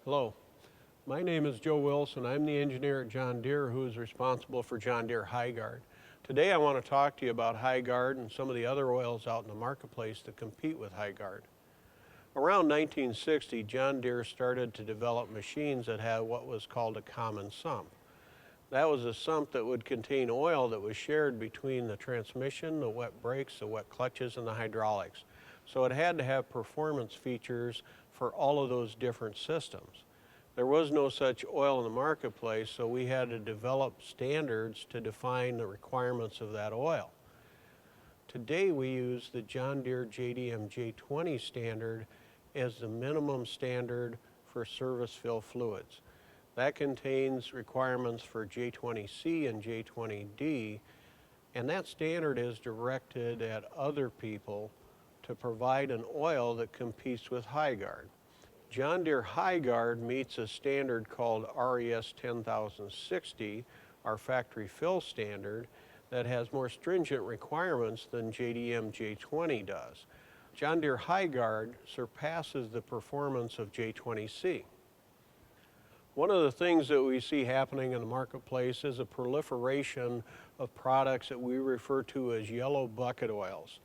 Hello, my name is Joe Wilson. I'm the engineer at John Deere who is responsible for John Deere HyGuard. Today I want to talk to you about HyGuard and some of the other oils out in the marketplace that compete with HyGuard. Around 1960, John Deere started to develop machines that had what was called a common sump. That was a sump that would contain oil that was shared between the transmission, the wet brakes, the wet clutches, and the hydraulics. So it had to have performance features for all of those different systems. There was no such oil in the marketplace, so we had to develop standards to define the requirements of that oil. Today we use the John Deere J20 standard as the minimum standard for service fill fluids. That contains requirements for J20C and J20D, and that standard is directed at other people to provide an oil that competes with HyGuard. John Deere HyGuard meets a standard called RES 10060, our factory fill standard, that has more stringent requirements than JDM J20 does. John Deere HyGuard surpasses the performance of J20C. One of the things that we see happening in the marketplace is a proliferation of products that we refer to as yellow bucket oils.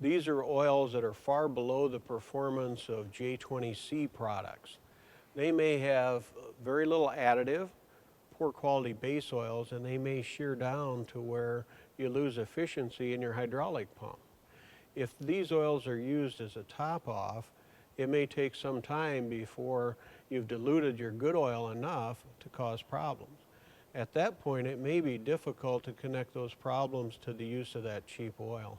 These are oils that are far below the performance of J20C products. They may have very little additive, poor quality base oils, and they may shear down to where you lose efficiency in your hydraulic pump. If these oils are used as a top-off, it may take some time before you've diluted your good oil enough to cause problems. At that point, it may be difficult to connect those problems to the use of that cheap oil.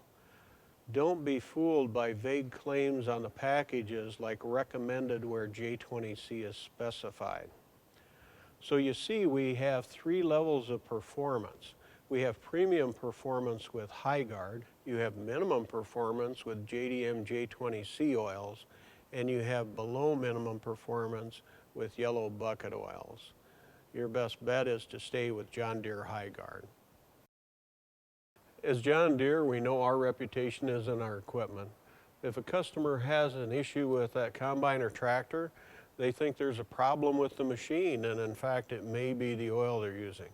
Don't be fooled by vague claims on the packages like recommended where J20C is specified. So you see we have three levels of performance. We have premium performance with HyGuard, you have minimum performance with JDM J20C oils, and you have below minimum performance with yellow bucket oils. Your best bet is to stay with John Deere HyGuard. As John Deere, we know our reputation is in our equipment. If a customer has an issue with that combine or tractor, they think there's a problem with the machine, and in fact it may be the oil they're using.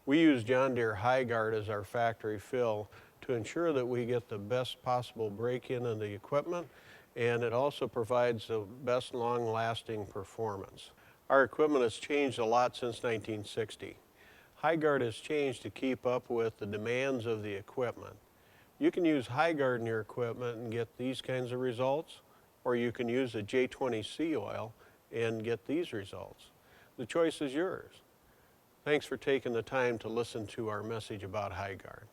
We use John Deere HyGuard as our factory fill to ensure that we get the best possible break-in of the equipment, and it also provides the best long-lasting performance. Our equipment has changed a lot since 1960. HyGuard has changed to keep up with the demands of the equipment. You can use HyGuard in your equipment and get these kinds of results, or you can use a J20C oil and get these results. The choice is yours. Thanks for taking the time to listen to our message about HyGuard.